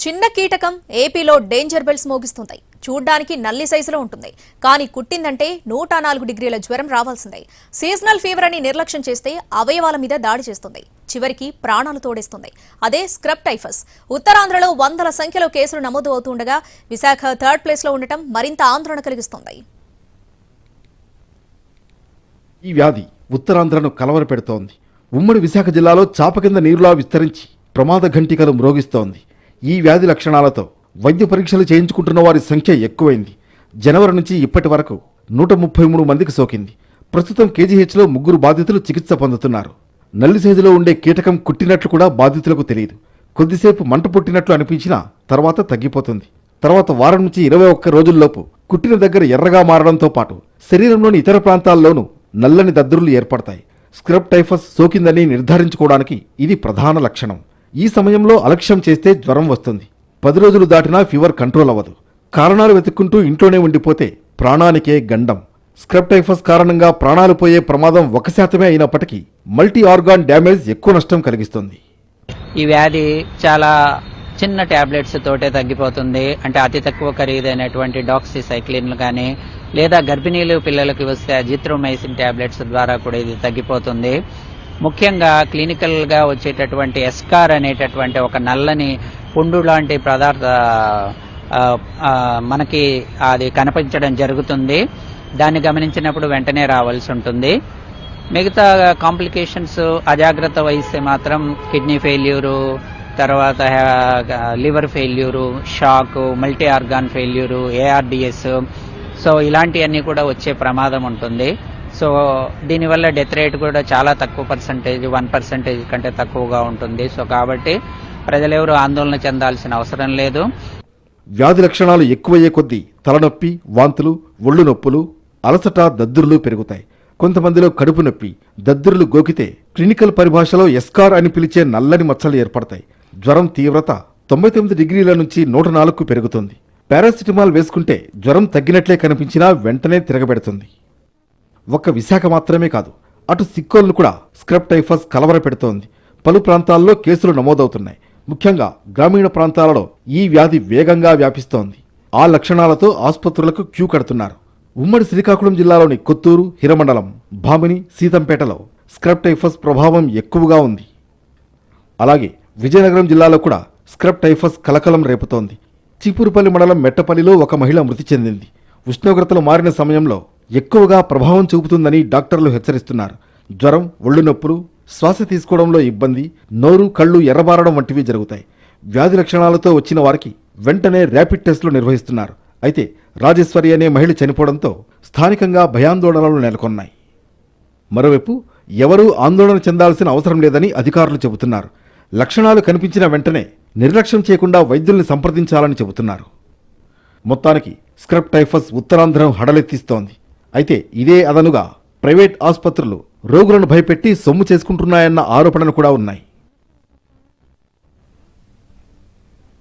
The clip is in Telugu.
చిన్న కీటకం ఏపీలో డేంజర్ బెల్స్ మోగిస్తుంది. చూడ్డానికి నల్లి సైజులో ఉంటుంది. కానీ కుట్టిందంటే 104 డిగ్రీల జ్వరం రావాల్సిందే. సీజనల్ ఫీవర్ అని నిర్లక్ష్యం చేస్తే అవయవాల మీద దాడి చేస్తుంది. చివరికి ప్రాణాలు తోడేస్తుంది. అదే స్క్రబ్ టైఫస్. ఉత్తరాంధ్రలో వందల సంఖ్యలో కేసులు నమోదు అవుతుండగా విశాఖ థర్డ్ ప్లేస్ లో ఉండటం మరింత ఆందోళన కలిగిస్తుంది. ఈ వ్యాధి ఉత్తరాంధ్రను కలవరపెడుతోంది. ఉమ్మడి విశాఖ జిల్లాలో చాప కింద నీరులా విస్తరించి ప్రమాద ఘంటికలు మ్రోగిస్తోంది. ఈ వ్యాధి లక్షణాలతో వైద్య పరీక్షలు చేయించుకుంటున్న వారి సంఖ్య ఎక్కువైంది. జనవరి నుంచి ఇప్పటి వరకు 133 మందికి సోకింది. ప్రస్తుతం కేజీహెచ్లో 3 బాధితులు చికిత్స పొందుతున్నారు. నల్లి సైజులో ఉండే కీటకం కుట్టినట్లు కూడా బాధితులకు తెలియదు. కొద్దిసేపు మంట పుట్టినట్లు అనిపించినా తర్వాత తగ్గిపోతుంది. తర్వాత వారం నుంచి 21 రోజుల్లోపు కుట్టిన దగ్గర ఎర్రగా మారడంతో పాటు శరీరంలోని ఇతర ప్రాంతాల్లోనూ నల్లని దద్దురులు ఏర్పడతాయి. స్క్రబ్ టైఫస్ సోకిందని నిర్ధారించుకోవడానికి ఇది ప్రధాన లక్షణం. ఈ సమయంలో అలక్ష్యం చేస్తే జ్వరం వస్తుంది. 10 రోజులు దాటినా ఫీవర్ కంట్రోల్ అవ్వదు. కారణాలు వెతుక్కుంటూ ఇంట్లోనే ఉండిపోతే ప్రాణానికే గండం. స్క్రబ్ టైఫస్ కారణంగా ప్రాణాలు పోయే ప్రమాదం 1% అయినప్పటికీ మల్టీ ఆర్గాన్ డ్యామేజ్ ఎక్కువ నష్టం కలిగిస్తుంది. ఈ వ్యాధి చాలా చిన్న టాబ్లెట్స్ తోటే తగ్గిపోతుంది. అంటే అతి తక్కువ ఖరీదైనటువంటి డాక్సిసైక్లిన్లు కానీ లేదా గర్భిణీలు పిల్లలకి వస్తే అజిత్రోమైసిన్ టాబ్లెట్స్ ద్వారా కూడా ఇది తగ్గిపోతుంది. ముఖ్యంగా క్లినికల్గా వచ్చేటటువంటి ఎస్కార్ అనేటటువంటి ఒక నల్లని పుండు లాంటి పదార్థ మనకి అది కనిపించడం జరుగుతుంది. దాన్ని గమనించినప్పుడు వెంటనే రావాల్సి ఉంటుంది. మిగతా కాంప్లికేషన్స్ అజాగ్రత్త వహిస్తే మాత్రం కిడ్నీ ఫెయిల్యూరు, తర్వాత liver failure, shock, multi organ failure, ARDS, so ఇలాంటివన్నీ కూడా వచ్చే ప్రమాదం ఉంటుంది. సో దీనివల్ల డెత్ రేట్ కూడా చాలా తక్కువ పర్సంటేజ్, 1% కంటే తక్కువగా ఉంటుంది. సో కాబట్టి ప్రజలెవరూ ఆందోళన చెందాల్సిన అవసరం లేదు. వ్యాధి లక్షణాలు ఎక్కువయ్యే కొద్దీ తలనొప్పి, వాంతులు, ఒళ్ళు నొప్పులు, అలసట, దద్దుర్లు పెరుగుతాయి. కొంతమందిలో కడుపు నొప్పి, దద్దుర్లు గోకితే క్లినికల్ పరిభాషలో ఎస్కార్ అని పిలిచే నల్లని మచ్చలు ఏర్పడతాయి. జ్వరం తీవ్రత 99 డిగ్రీల నుంచి 104కు పెరుగుతుంది. పారాసిటమాల్ వేసుకుంటే జ్వరం తగ్గినట్లే కనిపించినా వెంటనే తిరగబెడుతుంది. ఒక్క విశాఖ మాత్రమే కాదు, అటు సిక్కోల్ను కూడా స్క్రబ్ టైఫస్ కలవర పెడుతోంది. పలు ప్రాంతాల్లో కేసులు నమోదవుతున్నాయి. ముఖ్యంగా గ్రామీణ ప్రాంతాలలో ఈ వ్యాధి వేగంగా వ్యాపిస్తోంది. ఆ లక్షణాలతో ఆసుపత్రులకు క్యూ కడుతున్నారు. ఉమ్మడి శ్రీకాకుళం జిల్లాలోని కొత్తూరు, హిరమండలం, భామిని, సీతంపేటలో స్క్రబ్ టైఫస్ ప్రభావం ఎక్కువగా ఉంది. అలాగే విజయనగరం జిల్లాలో కూడా స్క్రబ్ టైఫస్ కలకలం రేపుతోంది. చీపురుపల్లి మండలం మెట్టపల్లిలో ఒక మహిళ మృతి చెందింది. ఉష్ణోగ్రతలు మారిన సమయంలో ఎక్కువగా ప్రభావం చూపుతుందని డాక్టర్లు హెచ్చరిస్తున్నారు. జ్వరం, ఒళ్ళు నొప్పులు, శ్వాస తీసుకోవడంలో ఇబ్బంది, నోరు, కళ్ళు ఎర్రబారడం వంటివి జరుగుతాయి. వ్యాధి లక్షణాలతో వచ్చిన వారికి వెంటనే ర్యాపిడ్ టెస్టులు నిర్వహిస్తున్నారు. అయితే రాజేశ్వరి అనే మహిళ చనిపోవడంతో స్థానికంగా భయాందోళనలు నెలకొన్నాయి. మరోవైపు ఎవరూ ఆందోళన చెందాల్సిన అవసరం లేదని అధికారులు చెబుతున్నారు. లక్షణాలు కనిపించిన వెంటనే నిర్లక్ష్యం చేయకుండా వైద్యుల్ని సంప్రదించాలని చెబుతున్నారు. మొత్తానికి స్క్రబ్ టైఫస్ ఉత్తరాంధ్రం హడలెత్తిస్తోంది. అయితే ఇదే అదనుగా ప్రైవేట్ ఆసుపత్రులు రోగులను భయపెట్టి సొమ్ము చేసుకుంటున్నాయన్న ఆరోపణలు కూడా ఉన్నాయి.